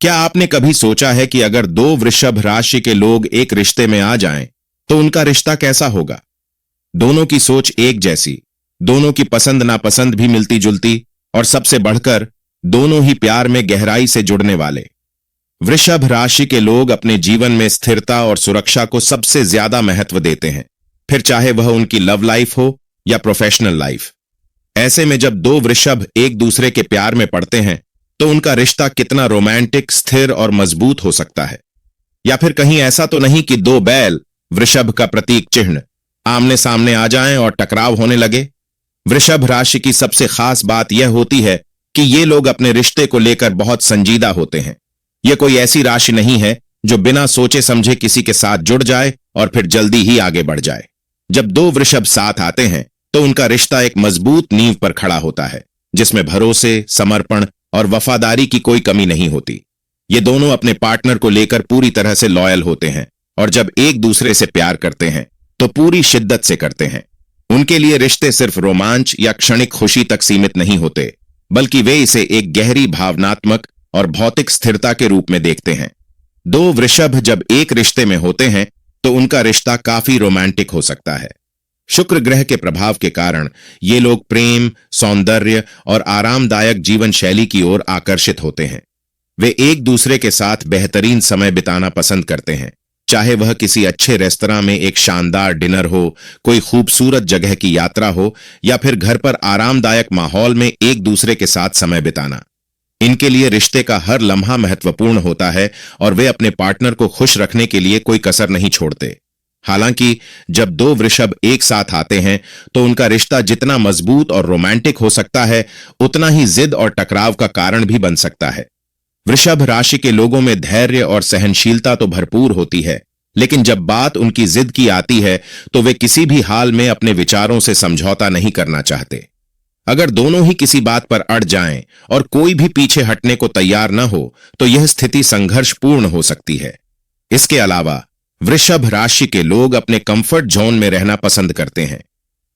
क्या आपने कभी सोचा है कि अगर दो वृषभ राशि के लोग एक रिश्ते में आ जाएं, तो उनका रिश्ता कैसा होगा? दोनों की सोच एक जैसी, दोनों की पसंद नापसंद भी मिलती जुलती, और सबसे बढ़कर दोनों ही प्यार में गहराई से जुड़ने वाले। वृषभ राशि के लोग अपने जीवन में स्थिरता और सुरक्षा को सबसे ज्यादा महत्व देते हैं, फिर चाहे वह उनकी लव लाइफ हो या प्रोफेशनल लाइफ। ऐसे में जब दो वृषभ एक दूसरे के प्यार में पड़ते हैं, तो उनका रिश्ता कितना रोमांटिक, स्थिर और मजबूत हो सकता है। या फिर कहीं ऐसा तो नहीं कि दो बैल, वृषभ का प्रतीक चिन्ह, आमने सामने आ जाएं और टकराव होने लगे। वृषभ राशि की सबसे खास बात यह होती है कि ये लोग अपने रिश्ते को लेकर बहुत संजीदा होते हैं। यह कोई ऐसी राशि नहीं है जो बिना सोचे समझे किसी के साथ जुड़ जाए और फिर जल्दी ही आगे बढ़ जाए। जब दो वृषभ साथ आते हैं, तो उनका रिश्ता एक मजबूत नींव पर खड़ा होता है, जिसमें भरोसे, समर्पण और वफादारी की कोई कमी नहीं होती। ये दोनों अपने पार्टनर को लेकर पूरी तरह से लॉयल होते हैं, और जब एक दूसरे से प्यार करते हैं तो पूरी शिद्दत से करते हैं। उनके लिए रिश्ते सिर्फ रोमांच या क्षणिक खुशी तक सीमित नहीं होते, बल्कि वे इसे एक गहरी भावनात्मक और भौतिक स्थिरता के रूप में देखते हैं। दो वृषभ जब एक रिश्ते में होते हैं, तो उनका रिश्ता काफी रोमांटिक हो सकता है। शुक्र ग्रह के प्रभाव के कारण ये लोग प्रेम, सौंदर्य और आरामदायक जीवन शैली की ओर आकर्षित होते हैं। वे एक दूसरे के साथ बेहतरीन समय बिताना पसंद करते हैं, चाहे वह किसी अच्छे रेस्तरां में एक शानदार डिनर हो, कोई खूबसूरत जगह की यात्रा हो, या फिर घर पर आरामदायक माहौल में एक दूसरे के साथ समय बिताना। इनके लिए रिश्ते का हर लम्हा महत्वपूर्ण होता है, और वे अपने पार्टनर को खुश रखने के लिए कोई कसर नहीं छोड़ते। हालांकि जब दो वृषभ एक साथ आते हैं, तो उनका रिश्ता जितना मजबूत और रोमांटिक हो सकता है, उतना ही जिद और टकराव का कारण भी बन सकता है। वृषभ राशि के लोगों में धैर्य और सहनशीलता तो भरपूर होती है, लेकिन जब बात उनकी जिद की आती है, तो वे किसी भी हाल में अपने विचारों से समझौता नहीं करना चाहते। अगर दोनों ही किसी बात पर अड़ जाएं और कोई भी पीछे हटने को तैयार न हो, तो यह स्थिति संघर्षपूर्ण हो सकती है। इसके अलावा वृषभ राशि के लोग अपने कंफर्ट जोन में रहना पसंद करते हैं।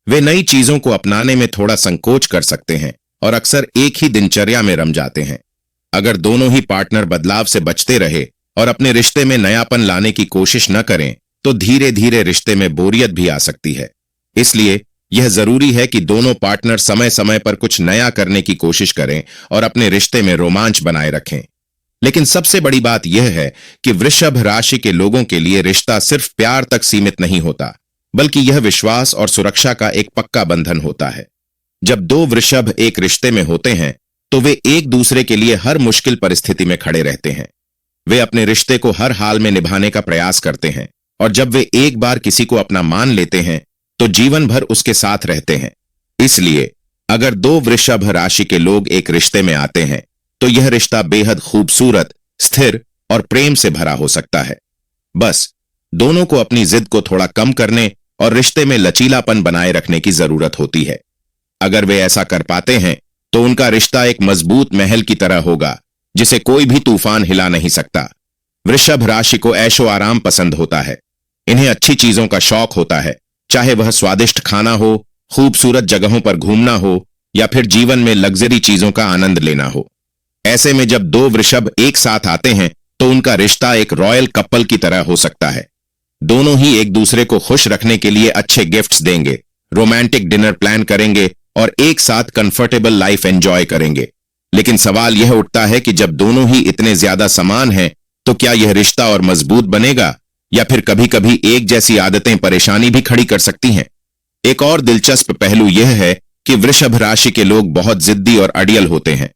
वे नई चीजों को अपनाने में थोड़ा संकोच कर सकते हैं और अक्सर एक ही दिनचर्या में रम जाते हैं। अगर दोनों ही पार्टनर बदलाव से बचते रहे और अपने रिश्ते में नयापन लाने की कोशिश न करें, तो धीरे धीरे रिश्ते में बोरियत भी आ सकती है। इसलिए यह जरूरी है कि दोनों पार्टनर समय समय पर कुछ नया करने की कोशिश करें और अपने रिश्ते में रोमांच बनाए रखें। लेकिन सबसे बड़ी बात यह है कि वृषभ राशि के लोगों के लिए रिश्ता सिर्फ प्यार तक सीमित नहीं होता, बल्कि यह विश्वास और सुरक्षा का एक पक्का बंधन होता है। जब दो वृषभ एक रिश्ते में होते हैं, तो वे एक दूसरे के लिए हर मुश्किल परिस्थिति में खड़े रहते हैं। वे अपने रिश्ते को हर हाल में निभाने का प्रयास करते हैं, और जब वे एक बार किसी को अपना मान लेते हैं, तो जीवन भर उसके साथ रहते हैं। इसलिए अगर दो वृषभ राशि के लोग एक रिश्ते में आते हैं, तो यह रिश्ता बेहद खूबसूरत, स्थिर और प्रेम से भरा हो सकता है। बस दोनों को अपनी जिद को थोड़ा कम करने और रिश्ते में लचीलापन बनाए रखने की जरूरत होती है। अगर वे ऐसा कर पाते हैं, तो उनका रिश्ता एक मजबूत महल की तरह होगा, जिसे कोई भी तूफान हिला नहीं सकता। वृषभ राशि को ऐशो आराम पसंद होता है। इन्हें अच्छी चीजों का शौक होता है, चाहे वह स्वादिष्ट खाना हो, खूबसूरत जगहों पर घूमना हो, या फिर जीवन में लग्जरी चीजों का आनंद लेना हो। ऐसे में जब दो वृषभ एक साथ आते हैं, तो उनका रिश्ता एक रॉयल कपल की तरह हो सकता है। दोनों ही एक दूसरे को खुश रखने के लिए अच्छे गिफ्ट्स देंगे, रोमांटिक डिनर प्लान करेंगे और एक साथ कंफर्टेबल लाइफ एंजॉय करेंगे। लेकिन सवाल यह उठता है कि जब दोनों ही इतने ज्यादा समान हैं, तो क्या यह रिश्ता और मजबूत बनेगा, या फिर कभी कभी एक जैसी आदतें परेशानी भी खड़ी कर सकती हैं। एक और दिलचस्प पहलू यह है कि वृषभ राशि के लोग बहुत जिद्दी और अड़ियल होते हैं।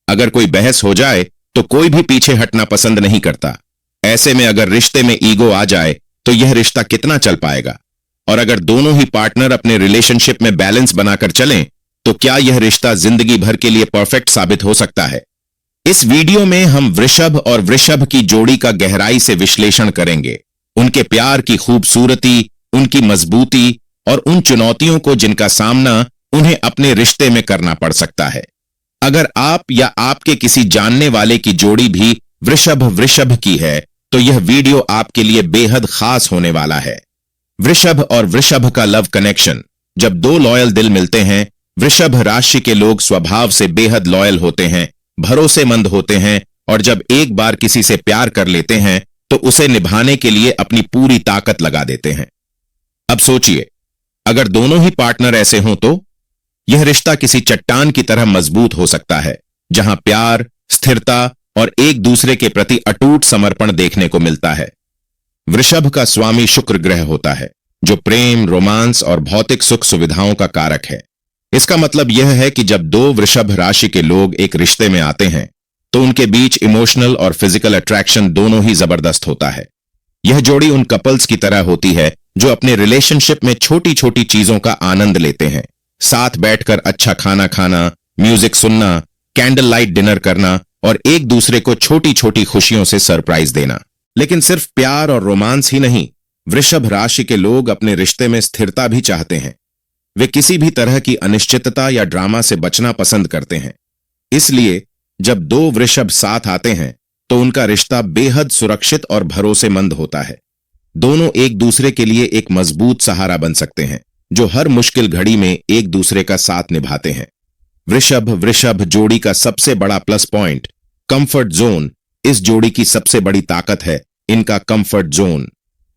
अगर कोई बहस हो जाए, तो कोई भी पीछे हटना पसंद नहीं करता। ऐसे में अगर रिश्ते में ईगो आ जाए, तो यह रिश्ता कितना चल पाएगा? और अगर दोनों ही पार्टनर अपने रिलेशनशिप में बैलेंस बनाकर चलें, तो क्या यह रिश्ता जिंदगी भर के लिए परफेक्ट साबित हो सकता है? इस वीडियो में हम वृषभ और वृषभ की जोड़ी का गहराई से विश्लेषण करेंगे, उनके प्यार की खूबसूरती, उनकी मजबूती और उन चुनौतियों को जिनका सामना उन्हें अपने रिश्ते में करना पड़ सकता है। अगर आप या आपके किसी जानने वाले की जोड़ी भी वृषभ की है, तो यह वीडियो आपके लिए बेहद खास होने वाला है। वृषभ और वृषभ का लव कनेक्शन। जब दो लॉयल दिल मिलते हैं, वृषभ राशि के लोग स्वभाव से बेहद लॉयल होते हैं, भरोसेमंद होते हैं और जब एक बार किसी से प्यार कर लेते हैं तो उसे निभाने के लिए अपनी पूरी ताकत लगा देते हैं। अब सोचिए, अगर दोनों ही पार्टनर ऐसे हों तो यह रिश्ता किसी चट्टान की तरह मजबूत हो सकता है, जहां प्यार, स्थिरता और एक दूसरे के प्रति अटूट समर्पण देखने को मिलता है। वृषभ का स्वामी शुक्र ग्रह होता है, जो प्रेम, रोमांस और भौतिक सुख सुविधाओं का कारक है। इसका मतलब यह है कि जब दो वृषभ राशि के लोग एक रिश्ते में आते हैं तो उनके बीच इमोशनल और फिजिकल अट्रैक्शन दोनों ही जबरदस्त होता है। यह जोड़ी उन कपल्स की तरह होती है जो अपने रिलेशनशिप में छोटी छोटी चीजों का आनंद लेते हैं। साथ बैठकर अच्छा खाना खाना, म्यूजिक सुनना, कैंडल लाइट डिनर करना और एक दूसरे को छोटी छोटी खुशियों से सरप्राइज देना। लेकिन सिर्फ प्यार और रोमांस ही नहीं, वृषभ राशि के लोग अपने रिश्ते में स्थिरता भी चाहते हैं। वे किसी भी तरह की अनिश्चितता या ड्रामा से बचना पसंद करते हैं। इसलिए जब दो वृषभ साथ आते हैं तो उनका रिश्ता बेहद सुरक्षित और भरोसेमंद होता है। दोनों एक दूसरे के लिए एक मजबूत सहारा बन सकते हैं, जो हर मुश्किल घड़ी में एक दूसरे का साथ निभाते हैं। वृषभ वृषभ जोड़ी का सबसे बड़ा प्लस पॉइंट कंफर्ट जोन। इस जोड़ी की सबसे बड़ी ताकत है इनका कंफर्ट जोन।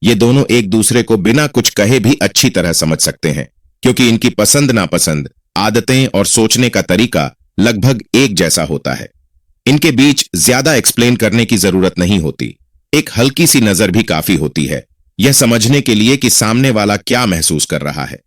ये दोनों एक दूसरे को बिना कुछ कहे भी अच्छी तरह समझ सकते हैं, क्योंकि इनकी पसंद नापसंद, आदतें और सोचने का तरीका लगभग एक जैसा होता है। इनके बीच ज्यादा एक्सप्लेन करने की जरूरत नहीं होती। एक हल्की सी नजर भी काफी होती है, यह समझने के लिए कि सामने वाला क्या महसूस कर रहा है।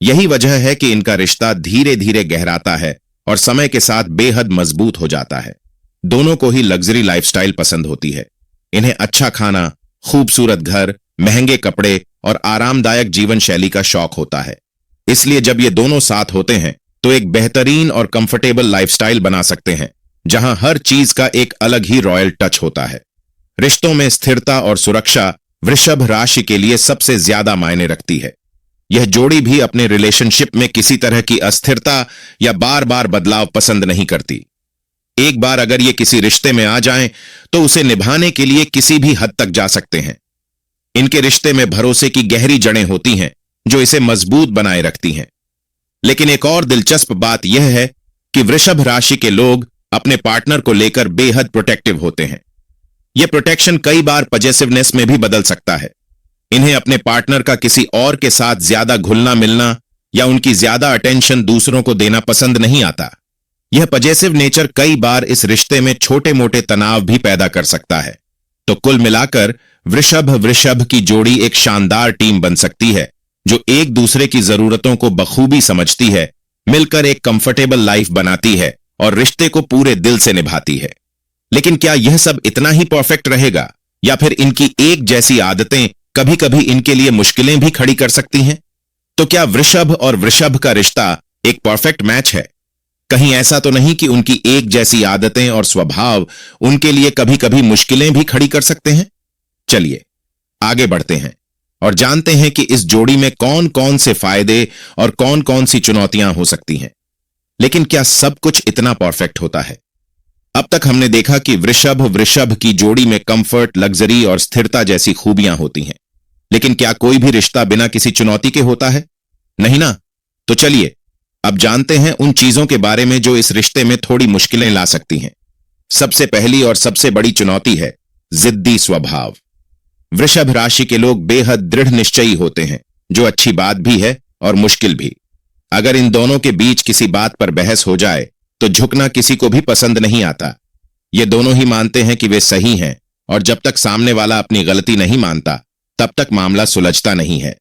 यही वजह है कि इनका रिश्ता धीरे धीरे गहराता है और समय के साथ बेहद मजबूत हो जाता है। दोनों को ही लग्जरी लाइफस्टाइल पसंद होती है। इन्हें अच्छा खाना, खूबसूरत घर, महंगे कपड़े और आरामदायक जीवन शैली का शौक होता है। इसलिए जब ये दोनों साथ होते हैं तो एक बेहतरीन और कंफर्टेबल लाइफस्टाइल बना सकते हैं, जहां हर चीज का एक अलग ही रॉयल टच होता है। रिश्तों में स्थिरता और सुरक्षा वृषभ राशि के लिए सबसे ज्यादा मायने रखती है। यह जोड़ी भी अपने रिलेशनशिप में किसी तरह की अस्थिरता या बार बार बदलाव पसंद नहीं करती। एक बार अगर ये किसी रिश्ते में आ जाएं तो उसे निभाने के लिए किसी भी हद तक जा सकते हैं। इनके रिश्ते में भरोसे की गहरी जड़ें होती हैं जो इसे मजबूत बनाए रखती हैं। लेकिन एक और दिलचस्प बात यह है कि वृषभ राशि के लोग अपने पार्टनर को लेकर बेहद प्रोटेक्टिव होते हैं। यह प्रोटेक्शन कई बार पजेसिवनेस में भी बदल सकता है। इन्हें अपने पार्टनर का किसी और के साथ ज्यादा घुलना मिलना या उनकी ज्यादा अटेंशन दूसरों को देना पसंद नहीं आता। यह पजेसिव नेचर कई बार इस रिश्ते में छोटे मोटे तनाव भी पैदा कर सकता है। तो कुल मिलाकर वृषभ वृषभ की जोड़ी एक शानदार टीम बन सकती है, जो एक दूसरे की जरूरतों को बखूबी समझती है, मिलकर एक कंफर्टेबल लाइफ बनाती है और रिश्ते को पूरे दिल से निभाती है। लेकिन क्या यह सब इतना ही परफेक्ट रहेगा, या फिर इनकी एक जैसी आदतें कभी कभी इनके लिए मुश्किलें भी खड़ी कर सकती हैं? तो क्या वृषभ और वृषभ का रिश्ता एक परफेक्ट मैच है? कहीं ऐसा तो नहीं कि उनकी एक जैसी आदतें और स्वभाव उनके लिए कभी कभी मुश्किलें भी खड़ी कर सकते हैं? चलिए आगे बढ़ते हैं और जानते हैं कि इस जोड़ी में कौन कौन से फायदे और कौन कौन सी चुनौतियां हो सकती हैं। लेकिन क्या सब कुछ इतना परफेक्ट होता है? अब तक हमने देखा कि वृषभ वृषभ की जोड़ी में कंफर्ट, लग्जरी और स्थिरता जैसी खूबियां होती हैं। लेकिन क्या कोई भी रिश्ता बिना किसी चुनौती के होता है? नहीं ना। तो चलिए अब जानते हैं उन चीजों के बारे में जो इस रिश्ते में थोड़ी मुश्किलें ला सकती हैं। सबसे पहली और सबसे बड़ी चुनौती है जिद्दी स्वभाव। वृषभ राशि के लोग बेहद दृढ़ निश्चयी होते हैं, जो अच्छी बात भी है और मुश्किल भी। अगर इन दोनों के बीच किसी बात पर बहस हो जाए तो झुकना किसी को भी पसंद नहीं आता। ये दोनों ही मानते हैं कि वे सही हैं, और जब तक सामने वाला अपनी गलती नहीं मानता तब तक मामला सुलझता नहीं है।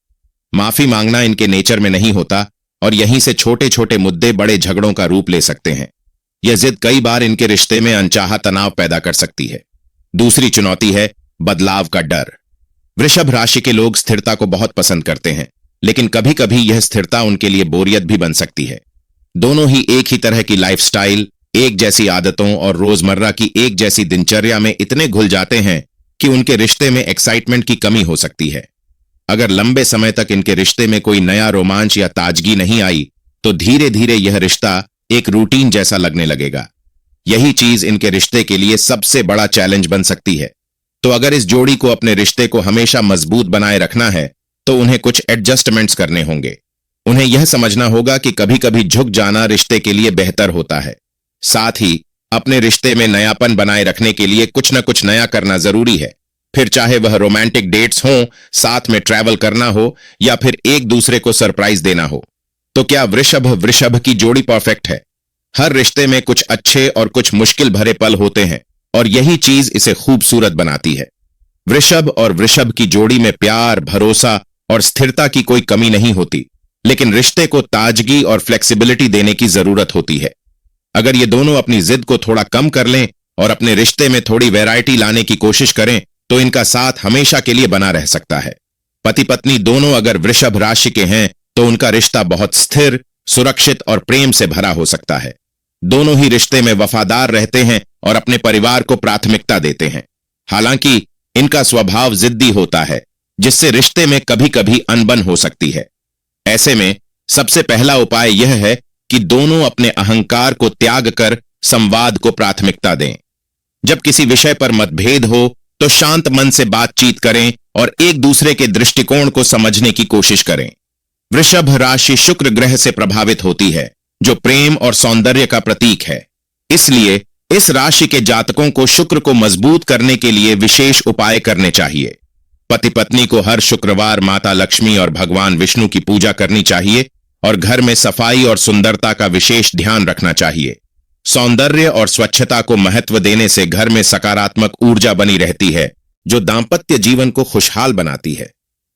माफी मांगना इनके नेचर में नहीं होता, और यहीं से छोटे छोटे मुद्दे बड़े झगड़ों का रूप ले सकते हैं। यह जिद कई बार इनके रिश्ते में अनचाहा तनाव पैदा कर सकती है। दूसरी चुनौती है बदलाव का डर। वृषभ राशि के लोग स्थिरता को बहुत पसंद करते हैं, लेकिन कभी कभी यह स्थिरता उनके लिए बोरियत भी बन सकती है। दोनों ही एक ही तरह की लाइफस्टाइल, एक जैसी आदतों और रोजमर्रा की एक जैसी दिनचर्या में इतने घुल जाते हैं कि उनके रिश्ते में एक्साइटमेंट की कमी हो सकती है। अगर लंबे समय तक इनके रिश्ते में कोई नया रोमांच या ताजगी नहीं आई तो धीरे धीरे यह रिश्ता एक रूटीन जैसा लगने लगेगा। यही चीज इनके रिश्ते के लिए सबसे बड़ा चैलेंज बन सकती है। तो अगर इस जोड़ी को अपने रिश्ते को हमेशा मजबूत बनाए रखना है तो उन्हें कुछ एडजस्टमेंट्स करने होंगे। उन्हें यह समझना होगा कि कभी कभी झुक जाना रिश्ते के लिए बेहतर होता है। साथ ही अपने रिश्ते में नयापन बनाए रखने के लिए कुछ न कुछ नया करना जरूरी है। फिर चाहे वह रोमांटिक डेट्स हों, साथ में ट्रैवल करना हो या फिर एक दूसरे को सरप्राइज देना हो। तो क्या वृषभ वृषभ की जोड़ी परफेक्ट है? हर रिश्ते में कुछ अच्छे और कुछ मुश्किल भरे पल होते हैं और यही चीज इसे खूबसूरत बनाती है। वृषभ और वृषभ की जोड़ी में प्यार, भरोसा और स्थिरता की कोई कमी नहीं होती, लेकिन रिश्ते को ताजगी और फ्लेक्सिबिलिटी देने की जरूरत होती है। अगर ये दोनों अपनी जिद को थोड़ा कम कर लें और अपने रिश्ते में थोड़ी वैरायटी लाने की कोशिश करें तो इनका साथ हमेशा के लिए बना रह सकता है। पति पत्नी दोनों अगर वृषभ राशि के हैं तो उनका रिश्ता बहुत स्थिर, सुरक्षित और प्रेम से भरा हो सकता है। दोनों ही रिश्ते में वफादार रहते हैं और अपने परिवार को प्राथमिकता देते हैं। हालांकि इनका स्वभाव जिद्दी होता है, जिससे रिश्ते में कभी कभी अनबन हो सकती है। ऐसे में सबसे पहला उपाय यह है कि दोनों अपने अहंकार को त्याग कर संवाद को प्राथमिकता दें। जब किसी विषय पर मतभेद हो तो शांत मन से बातचीत करें और एक दूसरे के दृष्टिकोण को समझने की कोशिश करें। वृषभ राशि शुक्र ग्रह से प्रभावित होती है, जो प्रेम और सौंदर्य का प्रतीक है। इसलिए इस राशि के जातकों को शुक्र को मजबूत करने के लिए विशेष उपाय करने चाहिए। पति पत्नी को हर शुक्रवार माता लक्ष्मी और भगवान विष्णु की पूजा करनी चाहिए और घर में सफाई और सुंदरता का विशेष ध्यान रखना चाहिए। सौंदर्य और स्वच्छता को महत्व देने से घर में सकारात्मक ऊर्जा बनी रहती है, जो दांपत्य जीवन को खुशहाल बनाती है।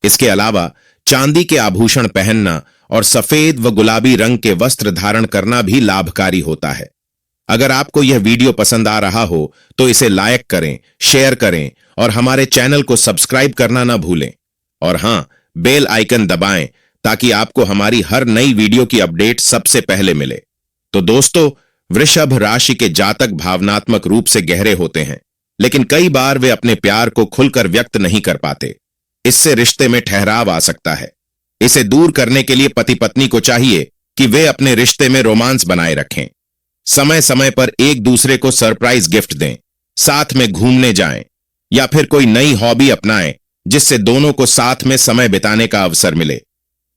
इसके अलावा चांदी के आभूषण पहनना और सफेद व गुलाबी रंग के वस्त्र धारण करना भी लाभकारी होता है। अगर आपको यह वीडियो पसंद आ रहा हो तो इसे लाइक करें, शेयर करें और हमारे चैनल को सब्सक्राइब करना ना भूलें। और हां, बेल आइकन दबाएं ताकि आपको हमारी हर नई वीडियो की अपडेट सबसे पहले मिले। तो दोस्तों, वृषभ राशि के जातक भावनात्मक रूप से गहरे होते हैं, लेकिन कई बार वे अपने प्यार को खुलकर व्यक्त नहीं कर पाते। इससे रिश्ते में ठहराव आ सकता है। इसे दूर करने के लिए पति पत्नी को चाहिए कि वे अपने रिश्ते में रोमांस बनाए रखें। समय समय पर एक दूसरे को सरप्राइज गिफ्ट दें, साथ में घूमने जाएं या फिर कोई नई हॉबी अपनाएं, जिससे दोनों को साथ में समय बिताने का अवसर मिले।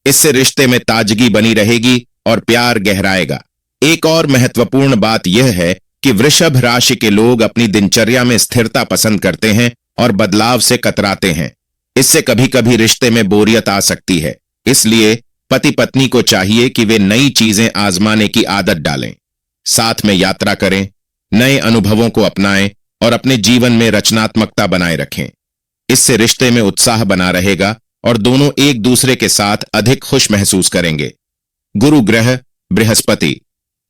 इससे रिश्ते में ताजगी बनी रहेगी और प्यार गहराएगा। एक और महत्वपूर्ण बात यह है कि वृषभ राशि के लोग अपनी दिनचर्या में स्थिरता पसंद करते हैं और बदलाव से कतराते हैं। इससे कभी कभी रिश्ते में बोरियत आ सकती है। इसलिए पति पत्नी को चाहिए कि वे नई चीजें आजमाने की आदत डालें, साथ में यात्रा करें, नए अनुभवों को अपनाएं और अपने जीवन में रचनात्मकता बनाए रखें। इससे रिश्ते में उत्साह बना रहेगा और दोनों एक दूसरे के साथ अधिक खुश महसूस करेंगे। गुरु ग्रह बृहस्पति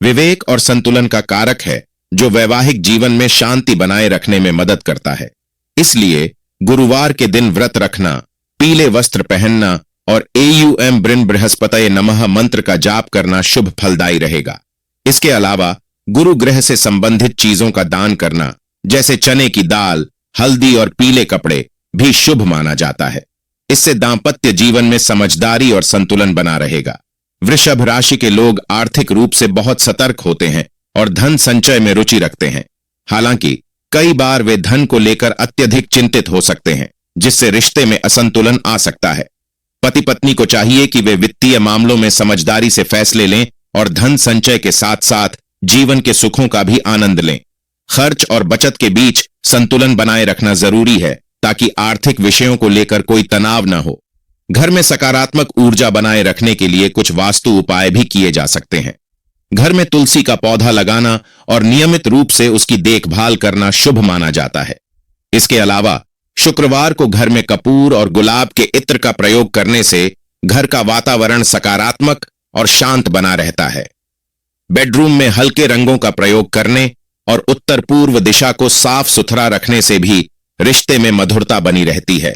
विवेक और संतुलन का कारक है, जो वैवाहिक जीवन में शांति बनाए रखने में मदद करता है। इसलिए गुरुवार के दिन व्रत रखना, पीले वस्त्र पहनना और AUM बृन बृहस्पतये नमः मंत्र का जाप करना शुभ फलदायी रहेगा। इसके अलावा गुरु ग्रह से संबंधित चीजों का दान करना, जैसे चने की दाल, हल्दी और पीले कपड़े, भी शुभ माना जाता है। इससे दांपत्य जीवन में समझदारी और संतुलन बना रहेगा। वृषभ राशि के लोग आर्थिक रूप से बहुत सतर्क होते हैं और धन संचय में रुचि रखते हैं। हालांकि कई बार वे धन को लेकर अत्यधिक चिंतित हो सकते हैं, जिससे रिश्ते में असंतुलन आ सकता है। पति पत्नी को चाहिए कि वे वित्तीय मामलों में समझदारी से फैसले लें और धन संचय के साथ साथ जीवन के सुखों का भी आनंद लें। खर्च और बचत के बीच संतुलन बनाए रखना जरूरी है, ताकि आर्थिक विषयों को लेकर कोई तनाव न हो। घर में सकारात्मक ऊर्जा बनाए रखने के लिए कुछ वास्तु उपाय भी किए जा सकते हैं। घर में तुलसी का पौधा लगाना और नियमित रूप से उसकी देखभाल करना शुभ माना जाता है। इसके अलावा शुक्रवार को घर में कपूर और गुलाब के इत्र का प्रयोग करने से घर का वातावरण सकारात्मक और शांत बना रहता है। बेडरूम में हल्के रंगों का प्रयोग करने और उत्तर पूर्व दिशा को साफ सुथरा रखने से भी रिश्ते में मधुरता बनी रहती है।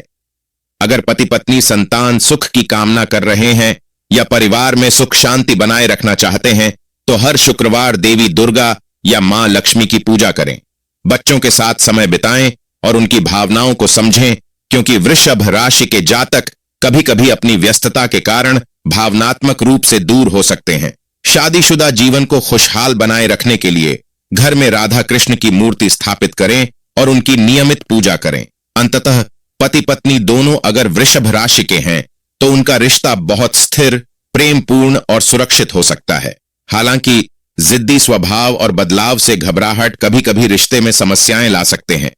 अगर पति पत्नी संतान सुख की कामना कर रहे हैं या परिवार में सुख शांति बनाए रखना चाहते हैं, तो हर शुक्रवार देवी दुर्गा या मां लक्ष्मी की पूजा करें। बच्चों के साथ समय बिताएं और उनकी भावनाओं को समझें, क्योंकि वृषभ राशि के जातक कभी कभी अपनी व्यस्तता के कारण भावनात्मक रूप से दूर हो सकते हैं। शादीशुदा जीवन को खुशहाल बनाए रखने के लिए घर में राधा कृष्ण की मूर्ति स्थापित करें और उनकी नियमित पूजा करें। अंततः पति पत्नी दोनों अगर वृषभ राशि के हैं तो उनका रिश्ता बहुत स्थिर, प्रेमपूर्ण और सुरक्षित हो सकता है। हालांकि जिद्दी स्वभाव और बदलाव से घबराहट कभी कभी रिश्ते में समस्याएं ला सकते हैं।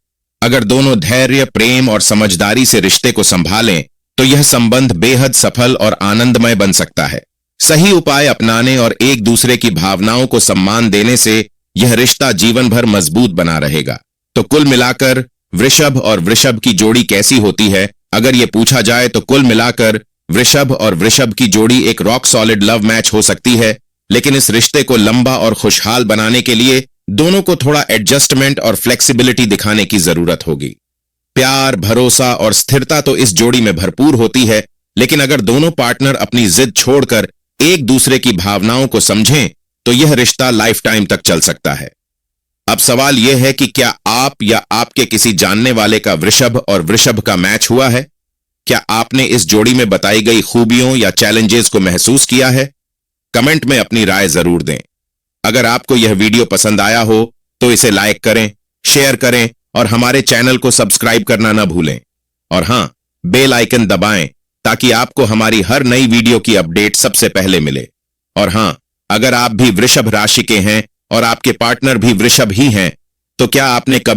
अगर दोनों धैर्य, प्रेम और समझदारी से रिश्ते को संभालें तो यह संबंध बेहद सफल और आनंदमय बन सकता है। सही उपाय अपनाने और एक दूसरे की भावनाओं को सम्मान देने से यह रिश्ता जीवन भर मजबूत बना रहेगा। तो कुल मिलाकर वृषभ और वृषभ की जोड़ी कैसी होती है? अगर यह पूछा जाए तो कुल मिलाकर वृषभ और वृषभ की जोड़ी एक रॉक सॉलिड लव मैच हो सकती है, लेकिन इस रिश्ते को लंबा और खुशहाल बनाने के लिए दोनों को थोड़ा एडजस्टमेंट और फ्लेक्सिबिलिटी दिखाने की जरूरत होगी। प्यार, भरोसा और स्थिरता तो इस जोड़ी में भरपूर होती है, लेकिन अगर दोनों पार्टनर अपनी जिद छोड़कर एक दूसरे की भावनाओं को समझें तो यह रिश्ता लाइफ टाइम तक चल सकता है। अब सवाल यह है कि क्या आप या आपके किसी जानने वाले का वृषभ और वृषभ का मैच हुआ है? क्या आपने इस जोड़ी में बताई गई खूबियों या चैलेंजेस को महसूस किया है? कमेंट में अपनी राय जरूर दें। अगर आपको यह वीडियो पसंद आया हो तो इसे लाइक करें, शेयर करें और हमारे चैनल को सब्सक्राइब करना न भूलें। और हां, बेल आइकन दबाएं ताकि आपको हमारी हर नई वीडियो की अपडेट सबसे पहले मिले। और हां, अगर आप भी वृषभ राशि के हैं और आपके पार्टनर भी वृषभ ही हैं, तो क्या आपने कभी